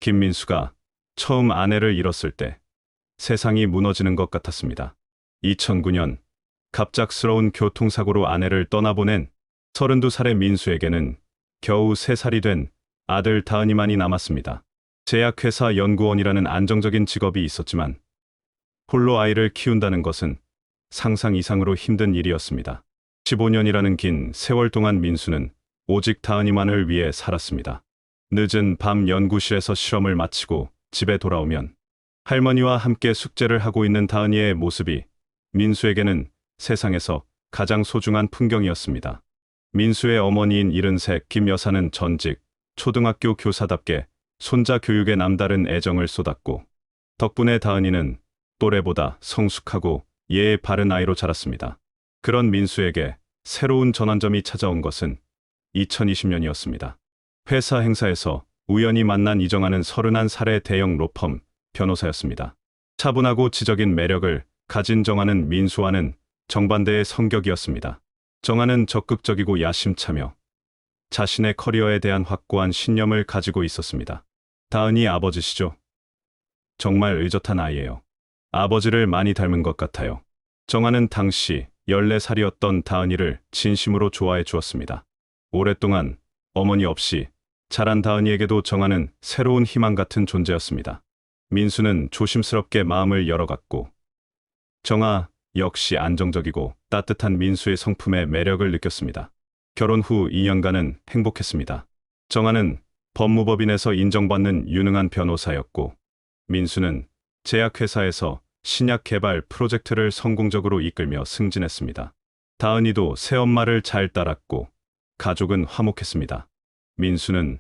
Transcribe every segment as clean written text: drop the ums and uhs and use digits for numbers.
김민수가 처음 아내를 잃었을 때 세상이 무너지는 것 같았습니다. 2009년 갑작스러운 교통사고로 아내를 떠나보낸 32살의 민수에게는 겨우 3살이 된 아들 다은이만이 남았습니다. 제약회사 연구원이라는 안정적인 직업이 있었지만 홀로 아이를 키운다는 것은 상상 이상으로 힘든 일이었습니다. 15년이라는 긴 세월 동안 민수는 오직 다은이만을 위해 살았습니다. 늦은 밤 연구실에서 실험을 마치고 집에 돌아오면 할머니와 함께 숙제를 하고 있는 다은이의 모습이 민수에게는 세상에서 가장 소중한 풍경이었습니다. 민수의 어머니인 73 김 여사는 전직 초등학교 교사답게 손자 교육에 남다른 애정을 쏟았고 덕분에 다은이는 또래보다 성숙하고 예의 바른 아이로 자랐습니다. 그런 민수에게 새로운 전환점이 찾아온 것은 2020년이었습니다. 회사 행사에서 우연히 만난 이정아는 31살의 대형 로펌 변호사였습니다. 차분하고 지적인 매력을 가진 정아는 민수와는 정반대의 성격이었습니다. 정아는 적극적이고 야심차며 자신의 커리어에 대한 확고한 신념을 가지고 있었습니다. 다은이 아버지시죠? 정말 의젓한 아이예요. 아버지를 많이 닮은 것 같아요. 정아는 당시 14살이었던 다은이를 진심으로 좋아해 주었습니다. 오랫동안 어머니 없이 자란 다은이에게도 정아는 새로운 희망 같은 존재였습니다. 민수는 조심스럽게 마음을 열어갔고 정아 역시 안정적이고 따뜻한 민수의 성품에 매력을 느꼈습니다. 결혼 후 2년간은 행복했습니다. 정아는 법무법인에서 인정받는 유능한 변호사였고 민수는 제약회사에서 신약 개발 프로젝트를 성공적으로 이끌며 승진했습니다. 다은이도 새엄마를 잘 따랐고 가족은 화목했습니다. 민수는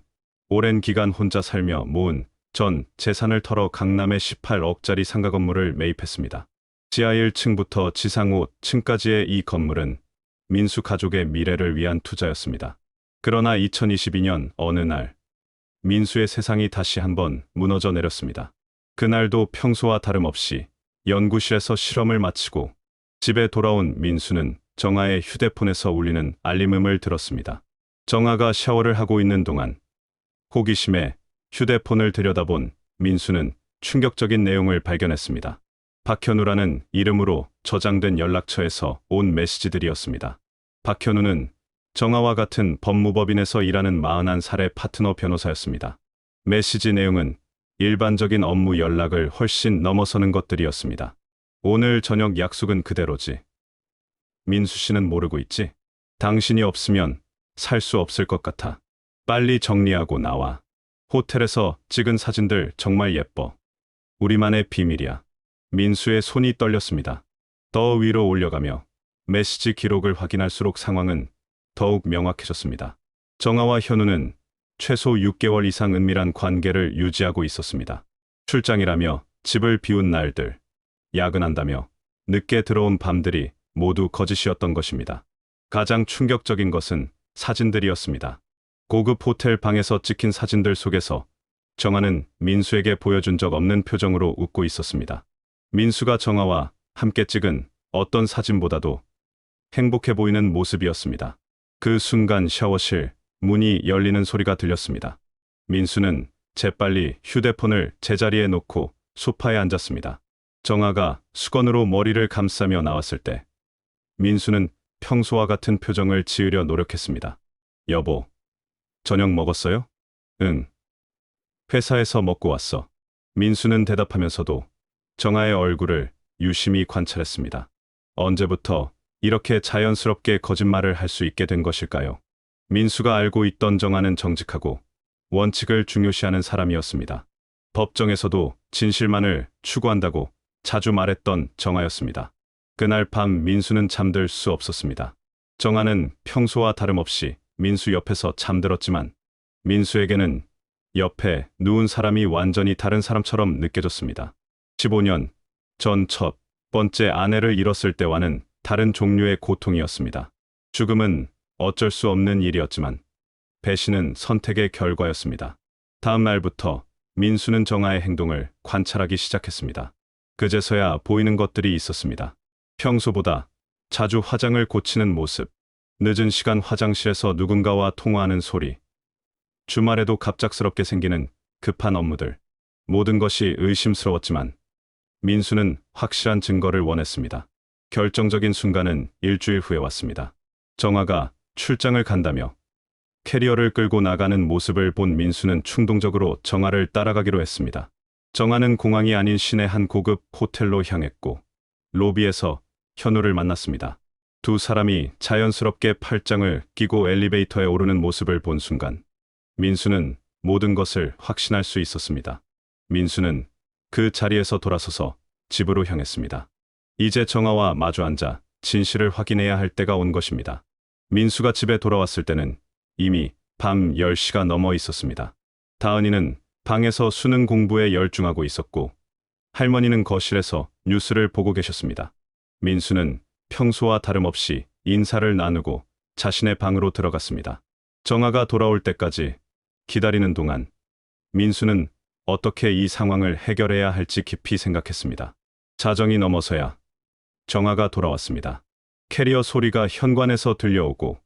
오랜 기간 혼자 살며 모은 전 재산을 털어 강남의 18억짜리 상가 건물을 매입했습니다. 지하 1층부터 지상 5층까지의 이 건물은 민수 가족의 미래를 위한 투자였습니다. 그러나 2022년 어느 날 민수의 세상이 다시 한번 무너져 내렸습니다. 그날도 평소와 다름없이 연구실에서 실험을 마치고 집에 돌아온 민수는 정아의 휴대폰에서 울리는 알림음을 들었습니다. 정아가 샤워를 하고 있는 동안 호기심에 휴대폰을 들여다본 민수는 충격적인 내용을 발견했습니다. 박현우라는 이름으로 저장된 연락처에서 온 메시지들이었습니다. 박현우는 정아와 같은 법무법인에서 일하는 41살의 파트너 변호사였습니다. 메시지 내용은 일반적인 업무 연락을 훨씬 넘어서는 것들이었습니다. 오늘 저녁 약속은 그대로지. 민수 씨는 모르고 있지? 당신이 없으면 살 수 없을 것 같아. 빨리 정리하고 나와. 호텔에서 찍은 사진들 정말 예뻐. 우리만의 비밀이야. 민수의 손이 떨렸습니다. 더 위로 올려가며 메시지 기록을 확인할수록 상황은 더욱 명확해졌습니다. 정아와 현우는 최소 6개월 이상 은밀한 관계를 유지하고 있었습니다. 출장이라며 집을 비운 날들, 야근한다며 늦게 들어온 밤들이 모두 거짓이었던 것입니다. 가장 충격적인 것은 사진들이었습니다. 고급 호텔 방에서 찍힌 사진들 속에서 정아는 민수에게 보여준 적 없는 표정으로 웃고 있었습니다. 민수가 정아와 함께 찍은 어떤 사진보다도 행복해 보이는 모습이었습니다. 그 순간 샤워실 문이 열리는 소리가 들렸습니다. 민수는 재빨리 휴대폰을 제자리에 놓고 소파에 앉았습니다. 정아가 수건으로 머리를 감싸며 나왔을 때 민수는 평소와 같은 표정을 지으려 노력했습니다. 여보, 저녁 먹었어요? 응. 회사에서 먹고 왔어. 민수는 대답하면서도 정아의 얼굴을 유심히 관찰했습니다. 언제부터 이렇게 자연스럽게 거짓말을 할 수 있게 된 것일까요? 민수가 알고 있던 정아는 정직하고 원칙을 중요시하는 사람이었습니다. 법정에서도 진실만을 추구한다고 자주 말했던 정아였습니다. 그날 밤 민수는 잠들 수 없었습니다. 정아는 평소와 다름없이 민수 옆에서 잠들었지만 민수에게는 옆에 누운 사람이 완전히 다른 사람처럼 느껴졌습니다. 15년 전 첫 번째 아내를 잃었을 때와는 다른 종류의 고통이었습니다. 죽음은 어쩔 수 없는 일이었지만 배신은 선택의 결과였습니다. 다음 날부터 민수는 정아의 행동을 관찰하기 시작했습니다. 그제서야 보이는 것들이 있었습니다. 평소보다 자주 화장을 고치는 모습, 늦은 시간 화장실에서 누군가와 통화하는 소리, 주말에도 갑작스럽게 생기는 급한 업무들. 모든 것이 의심스러웠지만 민수는 확실한 증거를 원했습니다. 결정적인 순간은 일주일 후에 왔습니다. 정아가 출장을 간다며 캐리어를 끌고 나가는 모습을 본 민수는 충동적으로 정아를 따라가기로 했습니다. 정아는 공항이 아닌 시내 한 고급 호텔로 향했고 로비에서 현우를 만났습니다. 두 사람이 자연스럽게 팔짱을 끼고 엘리베이터에 오르는 모습을 본 순간 민수는 모든 것을 확신할 수 있었습니다. 민수는 그 자리에서 돌아서서 집으로 향했습니다. 이제 정아와 마주 앉아 진실을 확인해야 할 때가 온 것입니다. 민수가 집에 돌아왔을 때는 이미 밤 10시가 넘어 있었습니다. 다은이는 방에서 수능 공부에 열중하고 있었고 할머니는 거실에서 뉴스를 보고 계셨습니다. 민수는 평소와 다름없이 인사를 나누고 자신의 방으로 들어갔습니다. 정아가 돌아올 때까지 기다리는 동안 민수는 어떻게 이 상황을 해결해야 할지 깊이 생각했습니다. 자정이 넘어서야 정아가 돌아왔습니다. 캐리어 소리가 현관에서 들려오고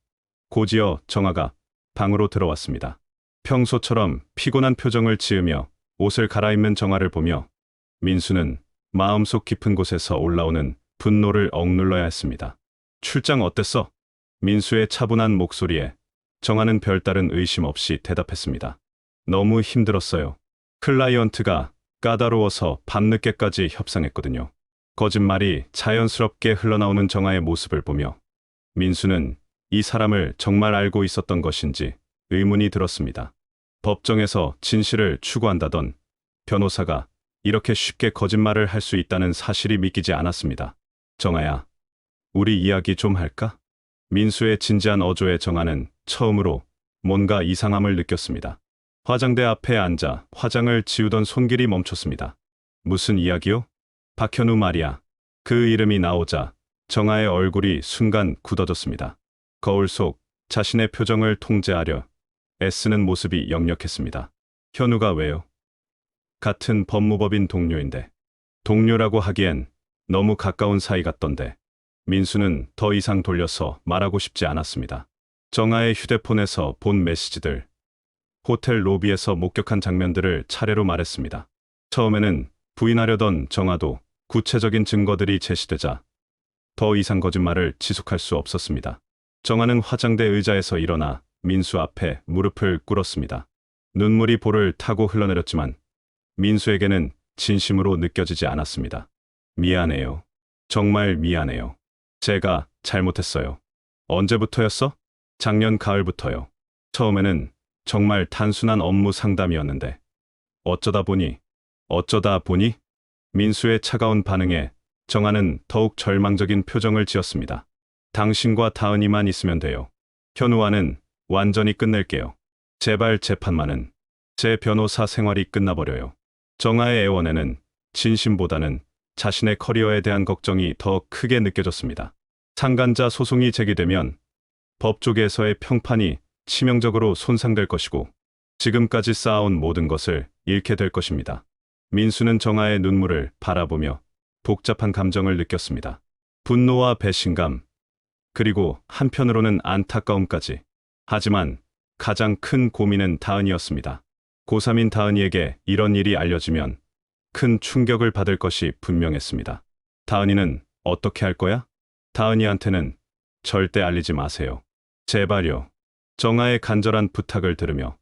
곧이어 정아가 방으로 들어왔습니다. 평소처럼 피곤한 표정을 지으며 옷을 갈아입는 정아를 보며 민수는 마음속 깊은 곳에서 올라오는 분노를 억눌러야 했습니다. 출장 어땠어? 민수의 차분한 목소리에 정아는 별다른 의심 없이 대답했습니다. 너무 힘들었어요. 클라이언트가 까다로워서 밤늦게까지 협상했거든요. 거짓말이 자연스럽게 흘러나오는 정아의 모습을 보며 민수는 이 사람을 정말 알고 있었던 것인지 의문이 들었습니다. 법정에서 진실을 추구한다던 변호사가 이렇게 쉽게 거짓말을 할 수 있다는 사실이 믿기지 않았습니다. 정아야, 우리 이야기 좀 할까? 민수의 진지한 어조에 정아는 처음으로 뭔가 이상함을 느꼈습니다. 화장대 앞에 앉아 화장을 지우던 손길이 멈췄습니다. 무슨 이야기요? 박현우 말이야. 그 이름이 나오자 정아의 얼굴이 순간 굳어졌습니다. 거울 속 자신의 표정을 통제하려 애쓰는 모습이 역력했습니다. 현우가 왜요? 같은 법무법인 동료인데. 동료라고 하기엔 너무 가까운 사이 같던데. 민수는 더 이상 돌려서 말하고 싶지 않았습니다. 정아의 휴대폰에서 본 메시지들, 호텔 로비에서 목격한 장면들을 차례로 말했습니다. 처음에는 부인하려던 정아도 구체적인 증거들이 제시되자 더 이상 거짓말을 지속할 수 없었습니다. 정아는 화장대 의자에서 일어나 민수 앞에 무릎을 꿇었습니다. 눈물이 볼을 타고 흘러내렸지만 민수에게는 진심으로 느껴지지 않았습니다. 미안해요. 정말 미안해요. 제가 잘못했어요. 언제부터였어? 작년 가을부터요. 처음에는 정말 단순한 업무 상담이었는데 어쩌다 보니 민수의 차가운 반응에 정아는 더욱 절망적인 표정을 지었습니다. 당신과 다은이만 있으면 돼요. 현우와는 완전히 끝낼게요. 제발 재판만은 제 변호사 생활이 끝나버려요. 정아의 애원에는 진심보다는 자신의 커리어에 대한 걱정이 더 크게 느껴졌습니다. 상간자 소송이 제기되면 법조계에서의 평판이 치명적으로 손상될 것이고 지금까지 쌓아온 모든 것을 잃게 될 것입니다. 민수는 정아의 눈물을 바라보며 복잡한 감정을 느꼈습니다. 분노와 배신감, 그리고 한편으로는 안타까움까지. 하지만 가장 큰 고민은 다은이었습니다. 고3인 다은이에게 이런 일이 알려지면 큰 충격을 받을 것이 분명했습니다. 다은이는 어떻게 할 거야? 다은이한테는 절대 알리지 마세요. 제발요. 정아의 간절한 부탁을 들으며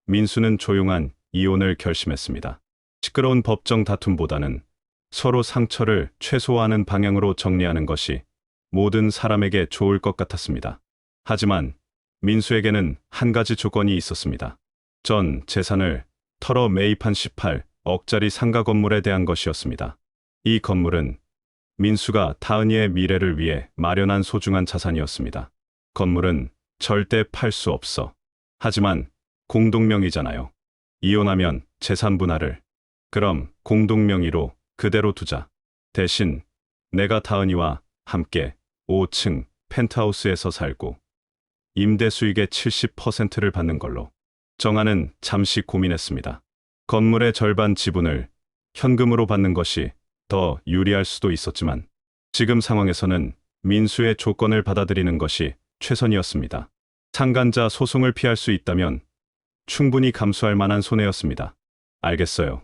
민수는 조용한 이혼을 결심했습니다. 시끄러운 법정 다툼보다는 서로 상처를 최소화하는 방향으로 정리하는 것이 모든 사람에게 좋을 것 같았습니다. 하지만 민수에게는 한 가지 조건이 있었습니다. 전 재산을 털어 매입한 18억짜리 상가 건물에 대한 것이었습니다. 이 건물은 민수가 다은이의 미래를 위해 마련한 소중한 자산이었습니다. 건물은 절대 팔 수 없어. 하지만 공동명의잖아요. 이혼하면 재산 분할을. 그럼 공동명의로 그대로 두자. 대신 내가 다은이와 함께 5층 펜트하우스에서 살고 임대 수익의 70%를 받는 걸로. 정아는 잠시 고민했습니다. 건물의 절반 지분을 현금으로 받는 것이 더 유리할 수도 있었지만 지금 상황에서는 민수의 조건을 받아들이는 것이 최선이었습니다. 상간자 소송을 피할 수 있다면 충분히 감수할 만한 손해였습니다. 알겠어요.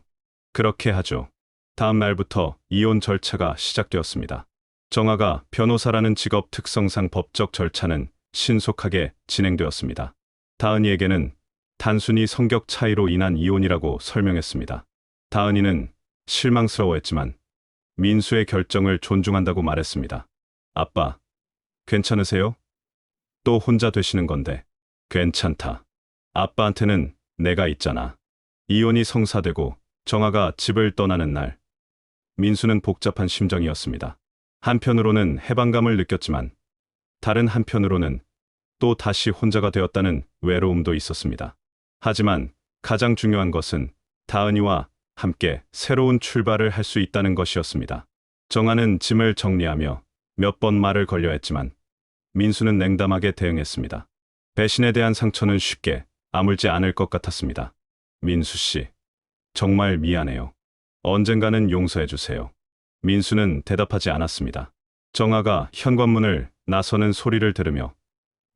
그렇게 하죠. 다음 날부터 이혼 절차가 시작되었습니다. 정아가 변호사라는 직업 특성상 법적 절차는 신속하게 진행되었습니다. 다은이에게는 단순히 성격 차이로 인한 이혼이라고 설명했습니다. 다은이는 실망스러워했지만 민수의 결정을 존중한다고 말했습니다. 아빠, 괜찮으세요? 또 혼자 되시는 건데. 괜찮다. 아빠한테는 내가 있잖아. 이혼이 성사되고 정아가 집을 떠나는 날, 민수는 복잡한 심정이었습니다. 한편으로는 해방감을 느꼈지만 다른 한편으로는 또 다시 혼자가 되었다는 외로움도 있었습니다. 하지만 가장 중요한 것은 다은이와 함께 새로운 출발을 할 수 있다는 것이었습니다. 정아는 짐을 정리하며 몇 번 말을 걸려 했지만 민수는 냉담하게 대응했습니다. 배신에 대한 상처는 쉽게 아물지 않을 것 같았습니다. 민수 씨, 정말 미안해요. 언젠가는 용서해 주세요. 민수는 대답하지 않았습니다. 정아가 현관문을 나서는 소리를 들으며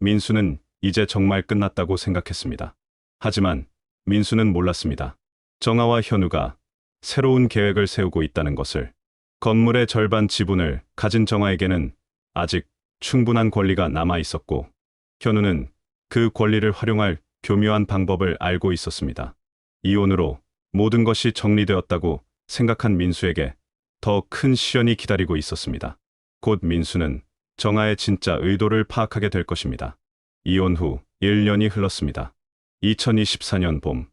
민수는 이제 정말 끝났다고 생각했습니다. 하지만 민수는 몰랐습니다. 정아와 현우가 새로운 계획을 세우고 있다는 것을. 건물의 절반 지분을 가진 정아에게는 아직 충분한 권리가 남아 있었고 현우는 그 권리를 활용할 교묘한 방법을 알고 있었습니다. 이혼으로 모든 것이 정리되었다고 생각한 민수에게 더 큰 시련이 기다리고 있었습니다. 곧 민수는 정아의 진짜 의도를 파악하게 될 것입니다. 이혼 후 1년이 흘렀습니다. 2024년 봄,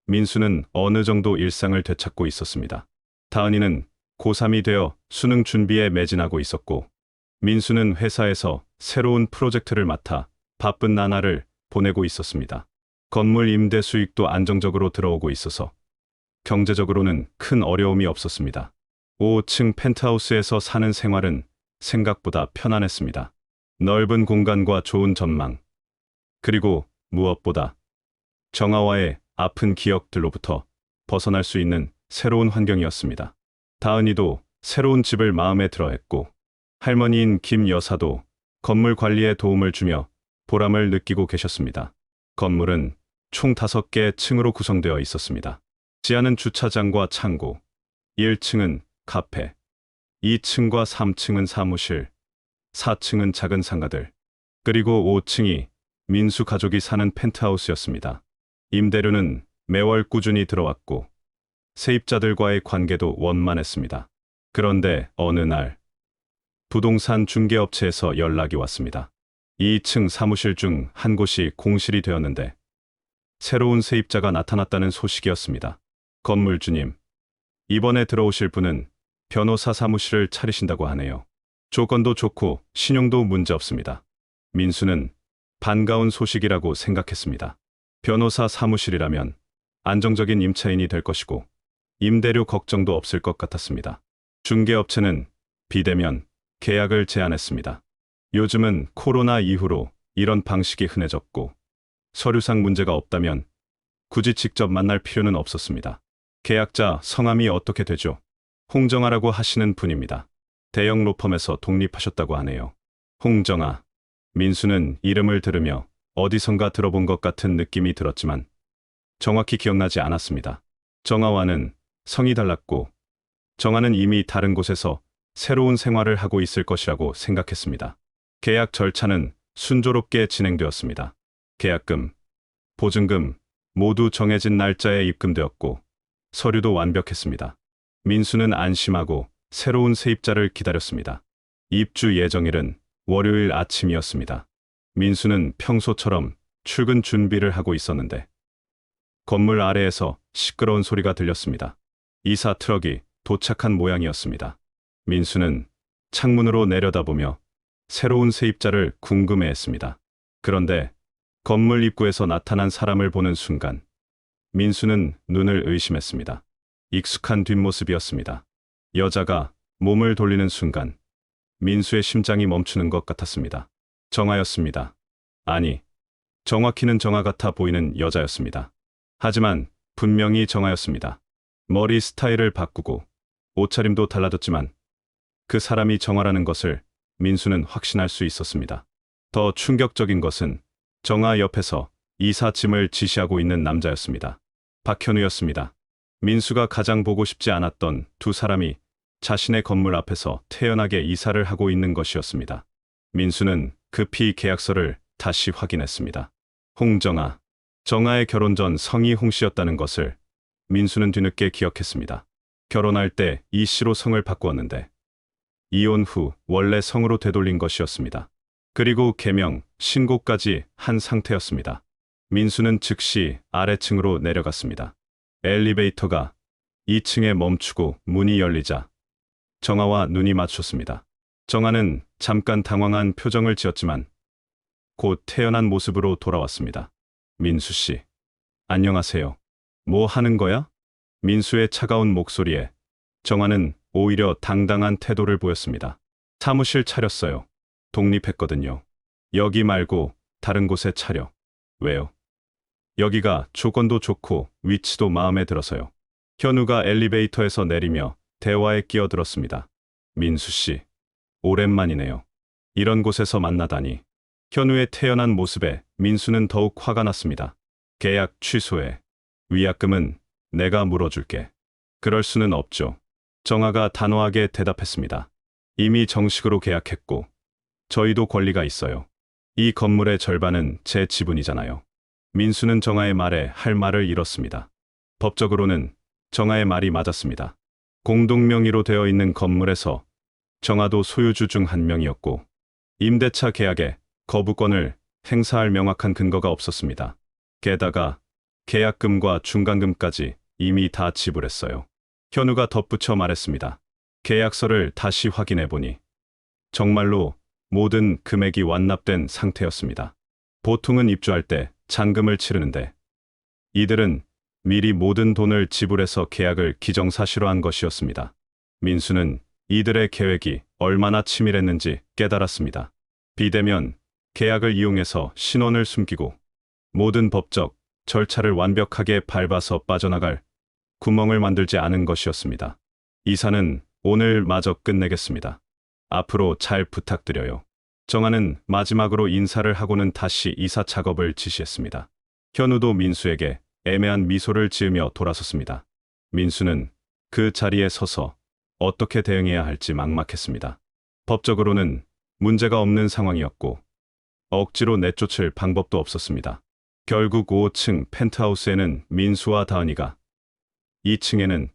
민수는 어느 정도 일상을 되찾고 있었습니다. 다은이는 고3이 되어 수능 준비에 매진하고 있었고 민수는 회사에서 새로운 프로젝트를 맡아 바쁜 나날을 보내고 있었습니다. 건물 임대 수익도 안정적으로 들어오고 있어서 경제적으로는 큰 어려움이 없었습니다. 5층 펜트하우스에서 사는 생활은 생각보다 편안했습니다. 넓은 공간과 좋은 전망, 그리고 무엇보다 정아와의 아픈 기억들로부터 벗어날 수 있는 새로운 환경이었습니다. 다은이도 새로운 집을 마음에 들어 했고 할머니인 김 여사도 건물 관리에 도움을 주며 보람을 느끼고 계셨습니다. 건물은 총 5개 층으로 구성되어 있었습니다. 지하는 주차장과 창고, 1층은 카페, 2층과 3층은 사무실, 4층은 작은 상가들, 그리고 5층이 민수 가족이 사는 펜트하우스였습니다. 임대료는 매월 꾸준히 들어왔고 세입자들과의 관계도 원만했습니다. 그런데 어느 날 부동산 중개업체에서 연락이 왔습니다. 2층 사무실 중 한 곳이 공실이 되었는데 새로운 세입자가 나타났다는 소식이었습니다. 건물주님, 이번에 들어오실 분은 변호사 사무실을 차리신다고 하네요. 조건도 좋고 신용도 문제없습니다. 민수는 반가운 소식이라고 생각했습니다. 변호사 사무실이라면 안정적인 임차인이 될 것이고 임대료 걱정도 없을 것 같았습니다. 중개업체는 비대면 계약을 제안했습니다. 요즘은 코로나 이후로 이런 방식이 흔해졌고 서류상 문제가 없다면 굳이 직접 만날 필요는 없었습니다. 계약자 성함이 어떻게 되죠? 홍정아라고 하시는 분입니다. 대형 로펌에서 독립하셨다고 하네요. 홍정아. 민수는 이름을 들으며 어디선가 들어본 것 같은 느낌이 들었지만 정확히 기억나지 않았습니다. 정아와는 성이 달랐고 정아는 이미 다른 곳에서 새로운 생활을 하고 있을 것이라고 생각했습니다. 계약 절차는 순조롭게 진행되었습니다. 계약금, 보증금 모두 정해진 날짜에 입금되었고 서류도 완벽했습니다. 민수는 안심하고 새로운 세입자를 기다렸습니다. 입주 예정일은 월요일 아침이었습니다. 민수는 평소처럼 출근 준비를 하고 있었는데 건물 아래에서 시끄러운 소리가 들렸습니다. 이사 트럭이 도착한 모양이었습니다. 민수는 창문으로 내려다보며 새로운 세입자를 궁금해했습니다. 그런데 건물 입구에서 나타난 사람을 보는 순간 민수는 눈을 의심했습니다. 익숙한 뒷모습이었습니다. 여자가 몸을 돌리는 순간 민수의 심장이 멈추는 것 같았습니다. 정아였습니다. 아니, 정확히는 정아 같아 보이는 여자였습니다. 하지만 분명히 정아였습니다. 머리 스타일을 바꾸고 옷차림도 달라졌지만 그 사람이 정아라는 것을 민수는 확신할 수 있었습니다. 더 충격적인 것은 정아 옆에서 이사 짐을 지시하고 있는 남자였습니다. 박현우였습니다. 민수가 가장 보고 싶지 않았던 두 사람이 자신의 건물 앞에서 태연하게 이사를 하고 있는 것이었습니다. 민수는 급히 계약서를 다시 확인했습니다. 홍정아. 정아의 결혼 전 성이 홍 씨였다는 것을 민수는 뒤늦게 기억했습니다. 결혼할 때 이 씨로 성을 바꾸었는데 이혼 후 원래 성으로 되돌린 것이었습니다. 그리고 개명, 신고까지 한 상태였습니다. 민수는 즉시 아래층으로 내려갔습니다. 엘리베이터가 2층에 멈추고 문이 열리자 정아와 눈이 마주쳤습니다. 정아는 잠깐 당황한 표정을 지었지만 곧 태연한 모습으로 돌아왔습니다. 민수 씨, 안녕하세요. 뭐 하는 거야? 민수의 차가운 목소리에 정아는 오히려 당당한 태도를 보였습니다. 사무실 차렸어요. 독립했거든요. 여기 말고 다른 곳에 차려. 왜요? 여기가 조건도 좋고 위치도 마음에 들어서요. 현우가 엘리베이터에서 내리며 대화에 끼어들었습니다. 민수 씨, 오랜만이네요. 이런 곳에서 만나다니. 현우의 태연한 모습에 민수는 더욱 화가 났습니다. 계약 취소해. 위약금은 내가 물어줄게. 그럴 수는 없죠. 정아가 단호하게 대답했습니다. 이미 정식으로 계약했고 저희도 권리가 있어요. 이 건물의 절반은 제 지분이잖아요. 민수는 정아의 말에 할 말을 잃었습니다. 법적으로는 정아의 말이 맞았습니다. 공동명의로 되어 있는 건물에서 정아도 소유주 중 한 명이었고 임대차 계약에 거부권을 행사할 명확한 근거가 없었습니다. 게다가 계약금과 중간금까지 이미 다 지불했어요. 현우가 덧붙여 말했습니다. 계약서를 다시 확인해 보니 정말로 모든 금액이 완납된 상태였습니다. 보통은 입주할 때 잔금을 치르는데 이들은 미리 모든 돈을 지불해서 계약을 기정사실화한 것이었습니다. 민수는 이들의 계획이 얼마나 치밀했는지 깨달았습니다. 비대면 계약을 이용해서 신원을 숨기고 모든 법적 절차를 완벽하게 밟아서 빠져나갈 구멍을 만들지 않은 것이었습니다. 이사는 오늘 마저 끝내겠습니다. 앞으로 잘 부탁드려요. 정아는 마지막으로 인사를 하고는 다시 이사 작업을 지시했습니다. 현우도 민수에게 애매한 미소를 지으며 돌아섰습니다. 민수는 그 자리에 서서 어떻게 대응해야 할지 막막했습니다. 법적으로는 문제가 없는 상황이었고 억지로 내쫓을 방법도 없었습니다. 결국 5층 펜트하우스에는 민수와 다은이가 2층에는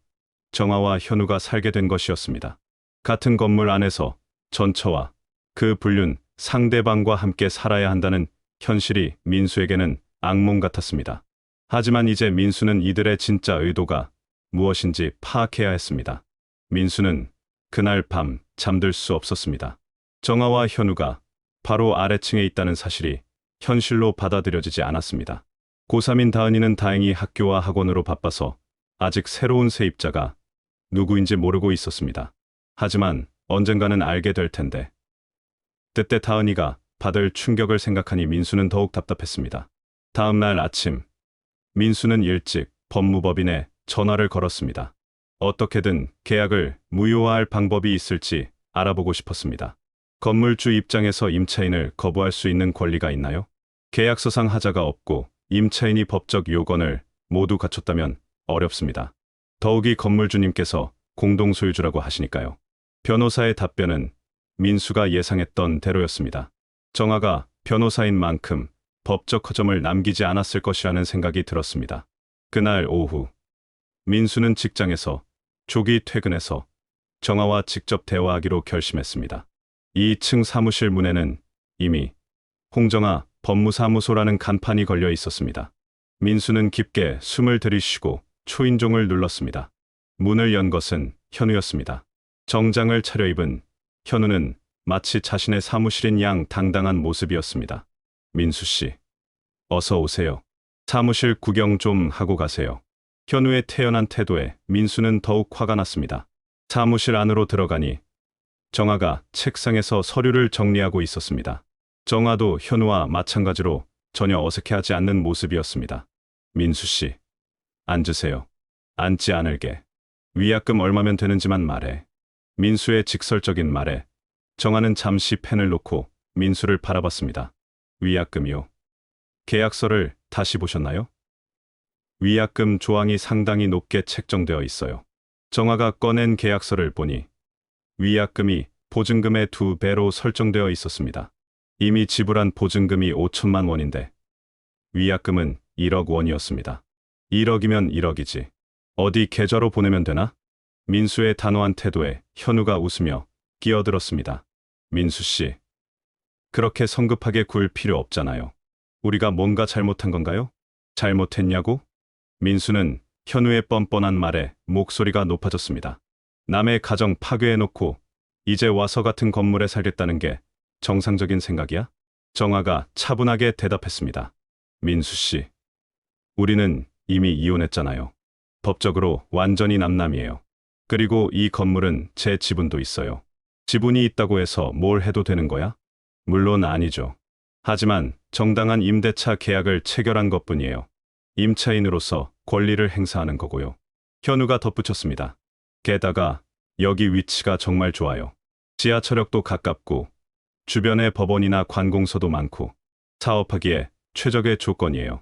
정아와 현우가 살게 된 것이었습니다. 같은 건물 안에서 전처와 그 불륜 상대방과 함께 살아야 한다는 현실이 민수에게는 악몽 같았습니다. 하지만 이제 민수는 이들의 진짜 의도가 무엇인지 파악해야 했습니다. 민수는 그날 밤 잠들 수 없었습니다. 정아와 현우가 바로 아래층에 있다는 사실이 현실로 받아들여지지 않았습니다. 고3인 다은이는 다행히 학교와 학원으로 바빠서 아직 새로운 세입자가 누구인지 모르고 있었습니다. 하지만 언젠가는 알게 될 텐데. 그때 다은이가 받을 충격을 생각하니 민수는 더욱 답답했습니다. 다음 날 아침, 민수는 일찍 법무법인에 전화를 걸었습니다. 어떻게든 계약을 무효화할 방법이 있을지 알아보고 싶었습니다. 건물주 입장에서 임차인을 거부할 수 있는 권리가 있나요? 계약서상 하자가 없고 임차인이 법적 요건을 모두 갖췄다면 어렵습니다. 더욱이 건물주님께서 공동소유주라고 하시니까요. 변호사의 답변은 민수가 예상했던 대로였습니다. 정아가 변호사인 만큼 법적 허점을 남기지 않았을 것이라는 생각이 들었습니다. 그날 오후, 민수는 직장에서 조기 퇴근해서 정아와 직접 대화하기로 결심했습니다. 2층 사무실 문에는 이미 홍정아 법무사무소라는 간판이 걸려 있었습니다. 민수는 깊게 숨을 들이쉬고 초인종을 눌렀습니다. 문을 연 것은 현우였습니다. 정장을 차려입은 현우는 마치 자신의 사무실인 양 당당한 모습이었습니다. 민수 씨, 어서 오세요. 사무실 구경 좀 하고 가세요. 현우의 태연한 태도에 민수는 더욱 화가 났습니다. 사무실 안으로 들어가니 정아가 책상에서 서류를 정리하고 있었습니다. 정아도 현우와 마찬가지로 전혀 어색해하지 않는 모습이었습니다. 민수 씨, 앉으세요. 앉지 않을게. 위약금 얼마면 되는지만 말해. 민수의 직설적인 말에 정아는 잠시 펜을 놓고 민수를 바라봤습니다. 위약금이요. 계약서를 다시 보셨나요? 위약금 조항이 상당히 높게 책정되어 있어요. 정화가 꺼낸 계약서를 보니 위약금이 보증금의 2배로 설정되어 있었습니다. 이미 지불한 보증금이 5천만 원인데 위약금은 1억 원이었습니다. 1억이면 1억이지. 어디 계좌로 보내면 되나? 민수의 단호한 태도에 현우가 웃으며 끼어들었습니다. 민수 씨, 그렇게 성급하게 굴 필요 없잖아요. 우리가 뭔가 잘못한 건가요? 잘못했냐고? 민수는 현우의 뻔뻔한 말에 목소리가 높아졌습니다. 남의 가정 파괴해놓고 이제 와서 같은 건물에 살겠다는 게 정상적인 생각이야? 정아가 차분하게 대답했습니다. 민수 씨, 우리는 이미 이혼했잖아요. 법적으로 완전히 남남이에요. 그리고 이 건물은 제 지분도 있어요. 지분이 있다고 해서 뭘 해도 되는 거야? 물론 아니죠. 하지만 정당한 임대차 계약을 체결한 것뿐이에요. 임차인으로서 권리를 행사하는 거고요. 현우가 덧붙였습니다. 게다가 여기 위치가 정말 좋아요. 지하철역도 가깝고 주변에 법원이나 관공서도 많고 사업하기에 최적의 조건이에요.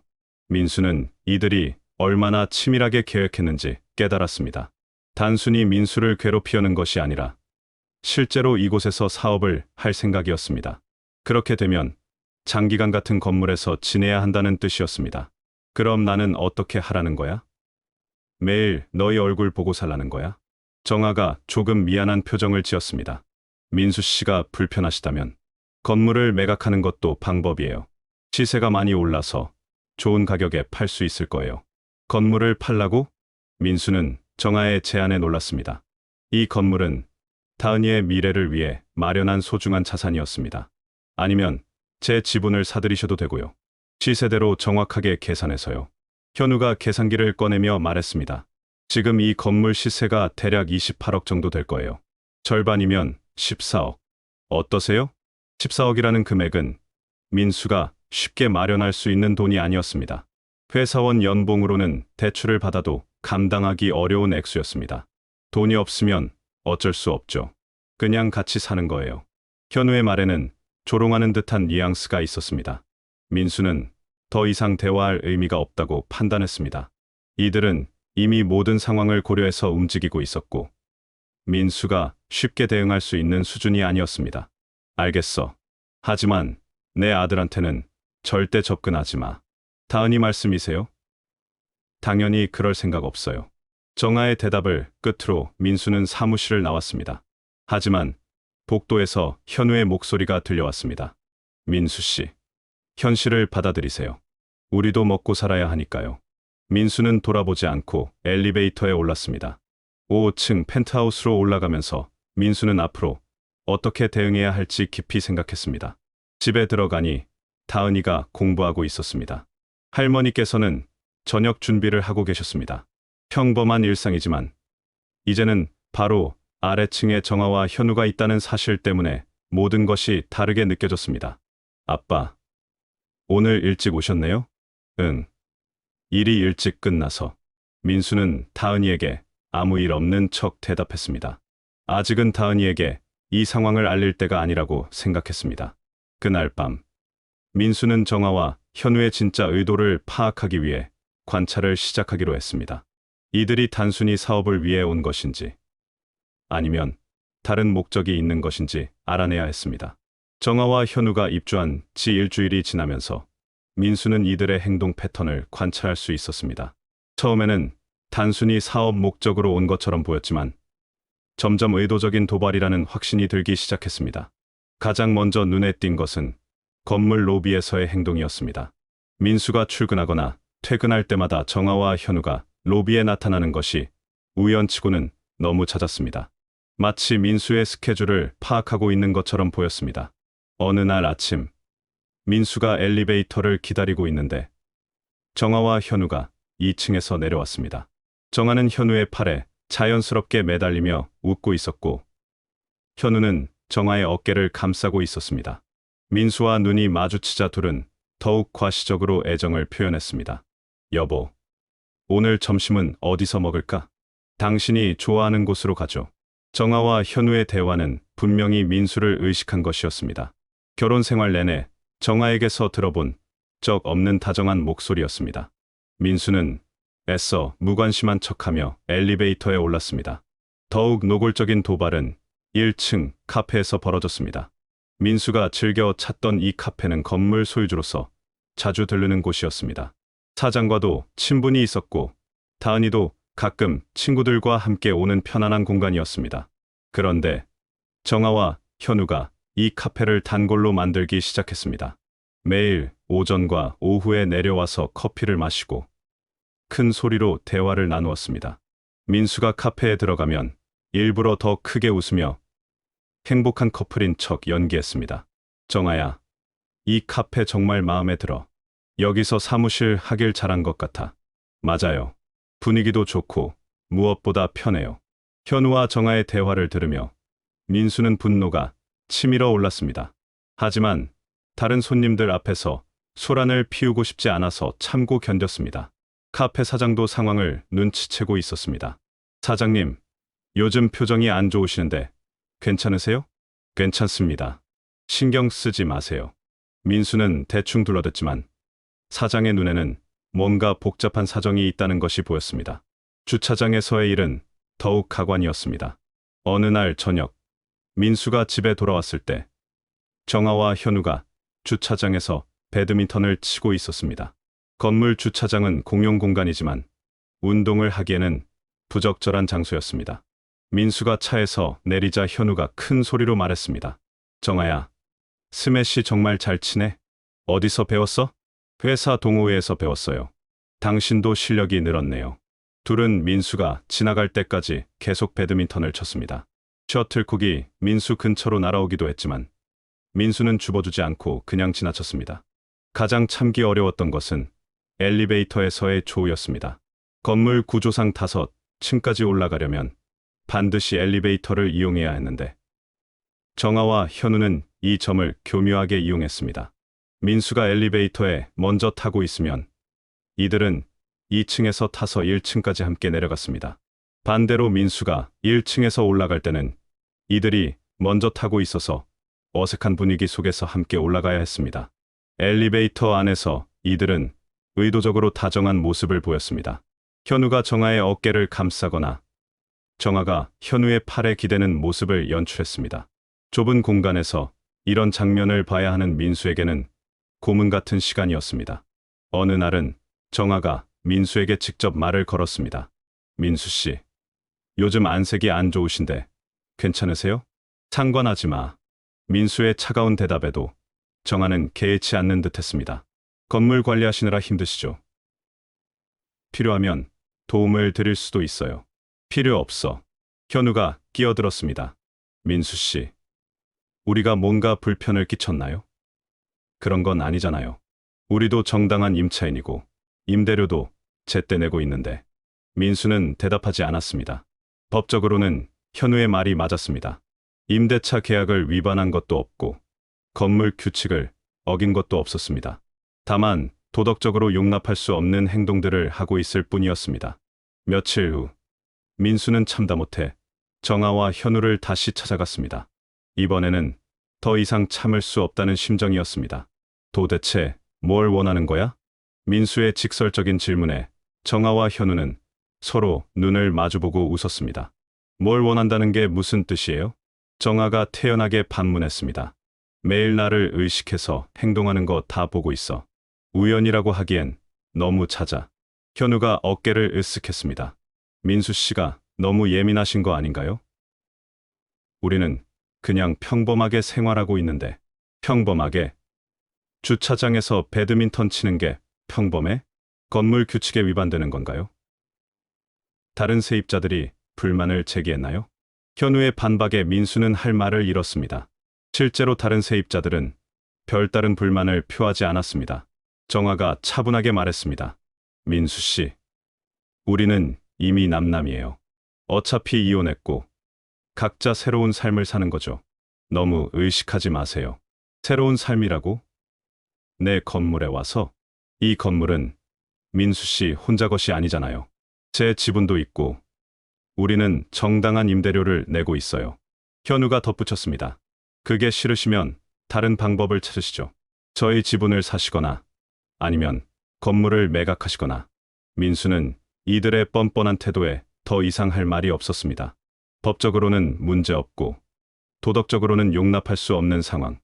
민수는 이들이 얼마나 치밀하게 계획했는지 깨달았습니다. 단순히 민수를 괴롭히려는 것이 아니라 실제로 이곳에서 사업을 할 생각이었습니다. 그렇게 되면 장기간 같은 건물에서 지내야 한다는 뜻이었습니다. 그럼 나는 어떻게 하라는 거야? 매일 너희 얼굴 보고 살라는 거야? 정아가 조금 미안한 표정을 지었습니다. 민수 씨가 불편하시다면 건물을 매각하는 것도 방법이에요. 시세가 많이 올라서 좋은 가격에 팔 수 있을 거예요. 건물을 팔라고? 민수는 정아의 제안에 놀랐습니다. 이 건물은 다은이의 미래를 위해 마련한 소중한 자산이었습니다. 아니면 제 지분을 사들이셔도 되고요. 시세대로 정확하게 계산해서요. 현우가 계산기를 꺼내며 말했습니다. 지금 이 건물 시세가 대략 28억 정도 될 거예요. 절반이면 14억. 어떠세요? 14억이라는 금액은 민수가 쉽게 마련할 수 있는 돈이 아니었습니다. 회사원 연봉으로는 대출을 받아도 감당하기 어려운 액수였습니다. 돈이 없으면 어쩔 수 없죠. 그냥 같이 사는 거예요. 현우의 말에는 조롱하는 듯한 뉘앙스가 있었습니다. 민수는 더 이상 대화할 의미가 없다고 판단했습니다. 이들은 이미 모든 상황을 고려해서 움직이고 있었고 민수가 쉽게 대응할 수 있는 수준이 아니었습니다. 알겠어. 하지만 내 아들한테는 절대 접근하지 마. 다은이 말씀이세요? 당연히 그럴 생각 없어요. 정아의 대답을 끝으로 민수는 사무실을 나왔습니다. 하지만 복도에서 현우의 목소리가 들려왔습니다. 민수 씨, 현실을 받아들이세요. 우리도 먹고 살아야 하니까요. 민수는 돌아보지 않고 엘리베이터에 올랐습니다. 5층 펜트하우스로 올라가면서 민수는 앞으로 어떻게 대응해야 할지 깊이 생각했습니다. 집에 들어가니 다은이가 공부하고 있었습니다. 할머니께서는 저녁 준비를 하고 계셨습니다. 평범한 일상이지만 이제는 바로 아래층에 정아와 현우가 있다는 사실 때문에 모든 것이 다르게 느껴졌습니다. 아빠, 오늘 일찍 오셨네요? 응. 일이 일찍 끝나서. 민수는 다은이에게 아무 일 없는 척 대답했습니다. 아직은 다은이에게 이 상황을 알릴 때가 아니라고 생각했습니다. 그날 밤, 민수는 정아와 현우의 진짜 의도를 파악하기 위해 관찰을 시작하기로 했습니다. 이들이 단순히 사업을 위해 온 것인지 아니면 다른 목적이 있는 것인지 알아내야 했습니다. 정아와 현우가 입주한 지 일주일이 지나면서 민수는 이들의 행동 패턴을 관찰할 수 있었습니다. 처음에는 단순히 사업 목적으로 온 것처럼 보였지만 점점 의도적인 도발이라는 확신이 들기 시작했습니다. 가장 먼저 눈에 띈 것은 건물 로비에서의 행동이었습니다. 민수가 출근하거나 퇴근할 때마다 정아와 현우가 로비에 나타나는 것이 우연치고는 너무 잦았습니다. 마치 민수의 스케줄을 파악하고 있는 것처럼 보였습니다. 어느 날 아침, 민수가 엘리베이터를 기다리고 있는데 정아와 현우가 2층에서 내려왔습니다. 정아는 현우의 팔에 자연스럽게 매달리며 웃고 있었고 현우는 정아의 어깨를 감싸고 있었습니다. 민수와 눈이 마주치자 둘은 더욱 과시적으로 애정을 표현했습니다. 여보, 오늘 점심은 어디서 먹을까? 당신이 좋아하는 곳으로 가죠. 정아와 현우의 대화는 분명히 민수를 의식한 것이었습니다. 결혼 생활 내내 정아에게서 들어본 적 없는 다정한 목소리였습니다. 민수는 애써 무관심한 척하며 엘리베이터에 올랐습니다. 더욱 노골적인 도발은 1층 카페에서 벌어졌습니다. 민수가 즐겨 찾던 이 카페는 건물 소유주로서 자주 들르는 곳이었습니다. 사장과도 친분이 있었고 다은이도 가끔 친구들과 함께 오는 편안한 공간이었습니다. 그런데 정아와 현우가 이 카페를 단골로 만들기 시작했습니다. 매일 오전과 오후에 내려와서 커피를 마시고 큰 소리로 대화를 나누었습니다. 민수가 카페에 들어가면 일부러 더 크게 웃으며 행복한 커플인 척 연기했습니다. 정아야, 이 카페 정말 마음에 들어. 여기서 사무실 하길 잘한 것 같아. 맞아요. 분위기도 좋고 무엇보다 편해요. 현우와 정아의 대화를 들으며 민수는 분노가 치밀어 올랐습니다. 하지만 다른 손님들 앞에서 소란을 피우고 싶지 않아서 참고 견뎠습니다. 카페 사장도 상황을 눈치채고 있었습니다. 사장님, 요즘 표정이 안 좋으시는데 괜찮으세요? 괜찮습니다. 신경 쓰지 마세요. 민수는 대충 둘러댔지만 사장의 눈에는 뭔가 복잡한 사정이 있다는 것이 보였습니다. 주차장에서의 일은 더욱 가관이었습니다. 어느 날 저녁, 민수가 집에 돌아왔을 때 정아와 현우가 주차장에서 배드민턴을 치고 있었습니다. 건물 주차장은 공용 공간이지만 운동을 하기에는 부적절한 장소였습니다. 민수가 차에서 내리자 현우가 큰 소리로 말했습니다. 정아야, 스매시 정말 잘 치네. 어디서 배웠어? 회사 동호회에서 배웠어요. 당신도 실력이 늘었네요. 둘은 민수가 지나갈 때까지 계속 배드민턴을 쳤습니다. 셔틀콕이 민수 근처로 날아오기도 했지만 민수는 줍어주지 않고 그냥 지나쳤습니다. 가장 참기 어려웠던 것은 엘리베이터에서의 조우였습니다. 건물 구조상 5층까지 올라가려면 반드시 엘리베이터를 이용해야 했는데 정아와 현우는 이 점을 교묘하게 이용했습니다. 민수가 엘리베이터에 먼저 타고 있으면 이들은 2층에서 타서 1층까지 함께 내려갔습니다. 반대로 민수가 1층에서 올라갈 때는 이들이 먼저 타고 있어서 어색한 분위기 속에서 함께 올라가야 했습니다. 엘리베이터 안에서 이들은 의도적으로 다정한 모습을 보였습니다. 현우가 정아의 어깨를 감싸거나 정아가 현우의 팔에 기대는 모습을 연출했습니다. 좁은 공간에서 이런 장면을 봐야 하는 민수에게는 고문 같은 시간이었습니다. 어느 날은 정아가 민수에게 직접 말을 걸었습니다. 민수 씨, 요즘 안색이 안 좋으신데 괜찮으세요? 상관하지 마. 민수의 차가운 대답에도 정아는 개의치 않는 듯했습니다. 건물 관리하시느라 힘드시죠? 필요하면 도움을 드릴 수도 있어요. 필요 없어. 현우가 끼어들었습니다. 민수 씨, 우리가 뭔가 불편을 끼쳤나요? 그런 건 아니잖아요. 우리도 정당한 임차인이고 임대료도 제때 내고 있는데. 민수는 대답하지 않았습니다. 법적으로는 현우의 말이 맞았습니다. 임대차 계약을 위반한 것도 없고 건물 규칙을 어긴 것도 없었습니다. 다만 도덕적으로 용납할 수 없는 행동들을 하고 있을 뿐이었습니다. 며칠 후 민수는 참다 못해 정아와 현우를 다시 찾아갔습니다. 이번에는 더 이상 참을 수 없다는 심정이었습니다. 도대체 뭘 원하는 거야? 민수의 직설적인 질문에 정아와 현우는 서로 눈을 마주보고 웃었습니다. 뭘 원한다는 게 무슨 뜻이에요? 정아가 태연하게 반문했습니다. 매일 나를 의식해서 행동하는 거 다 보고 있어. 우연이라고 하기엔 너무 잦아. 현우가 어깨를 으쓱했습니다. 민수 씨가 너무 예민하신 거 아닌가요? 우리는 그냥 평범하게 생활하고 있는데. 평범하게? 주차장에서 배드민턴 치는 게 평범해? 건물 규칙에 위반되는 건가요? 다른 세입자들이 불만을 제기했나요? 현우의 반박에 민수는 할 말을 잃었습니다. 실제로 다른 세입자들은 별다른 불만을 표하지 않았습니다. 정아가 차분하게 말했습니다. 민수 씨, 우리는 이미 남남이에요. 어차피 이혼했고 각자 새로운 삶을 사는 거죠. 너무 의식하지 마세요. 새로운 삶이라고? 내 건물에 와서? 이 건물은 민수 씨 혼자 것이 아니잖아요. 제 지분도 있고 우리는 정당한 임대료를 내고 있어요. 현우가 덧붙였습니다. 그게 싫으시면 다른 방법을 찾으시죠. 저희 지분을 사시거나 아니면 건물을 매각하시거나. 민수는 이들의 뻔뻔한 태도에 더 이상 할 말이 없었습니다. 법적으로는 문제없고 도덕적으로는 용납할 수 없는 상황.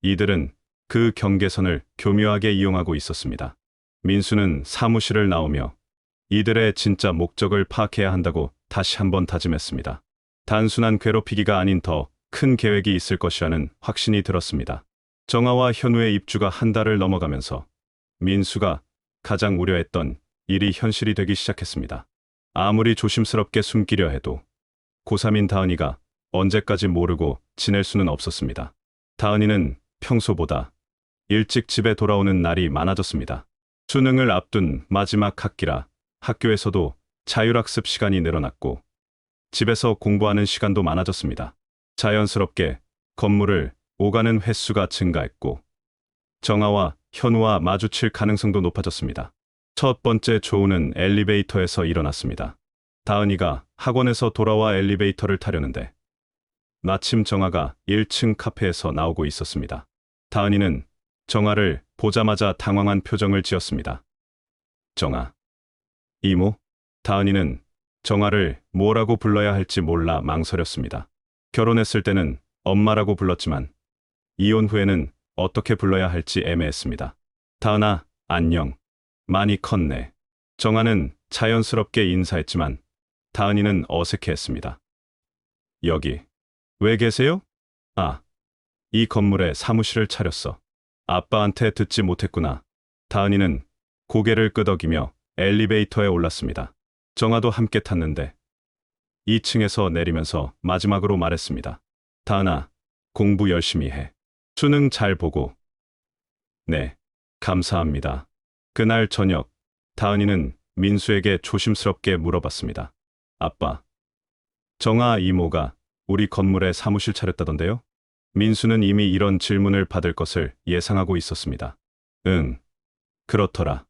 이들은 그 경계선을 교묘하게 이용하고 있었습니다. 민수는 사무실을 나오며 이들의 진짜 목적을 파악해야 한다고 다시 한번 다짐했습니다. 단순한 괴롭히기가 아닌 더 큰 계획이 있을 것이라는 확신이 들었습니다. 정아와 현우의 입주가 한 달을 넘어가면서 민수가 가장 우려했던 일이 현실이 되기 시작했습니다. 아무리 조심스럽게 숨기려 해도 고3인 다은이가 언제까지 모르고 지낼 수는 없었습니다. 다은이는 평소보다 일찍 집에 돌아오는 날이 많아졌습니다. 수능을 앞둔 마지막 학기라 학교에서도 자율학습 시간이 늘어났고 집에서 공부하는 시간도 많아졌습니다. 자연스럽게 건물을 오가는 횟수가 증가했고 정아와 현우와 마주칠 가능성도 높아졌습니다. 첫 번째 조우는 엘리베이터에서 일어났습니다. 다은이가 학원에서 돌아와 엘리베이터를 타려는데 마침 정아가 1층 카페에서 나오고 있었습니다. 다은이는 정아를 보자마자 당황한 표정을 지었습니다. 정아. 이모? 다은이는 정아를 뭐라고 불러야 할지 몰라 망설였습니다. 결혼했을 때는 엄마라고 불렀지만 이혼 후에는 어떻게 불러야 할지 애매했습니다. 다은아, 안녕. 많이 컸네. 정아는 자연스럽게 인사했지만 다은이는 어색해했습니다. 여기 왜 계세요? 아, 이 건물에 사무실을 차렸어. 아빠한테 듣지 못했구나. 다은이는 고개를 끄덕이며 엘리베이터에 올랐습니다. 정아도 함께 탔는데 2층에서 내리면서 마지막으로 말했습니다. 다은아, 공부 열심히 해. 수능 잘 보고. 네, 감사합니다. 그날 저녁, 다은이는 민수에게 조심스럽게 물어봤습니다. 아빠, 정아 이모가 우리 건물에 사무실 차렸다던데요? 민수는 이미 이런 질문을 받을 것을 예상하고 있었습니다. 응, 그렇더라.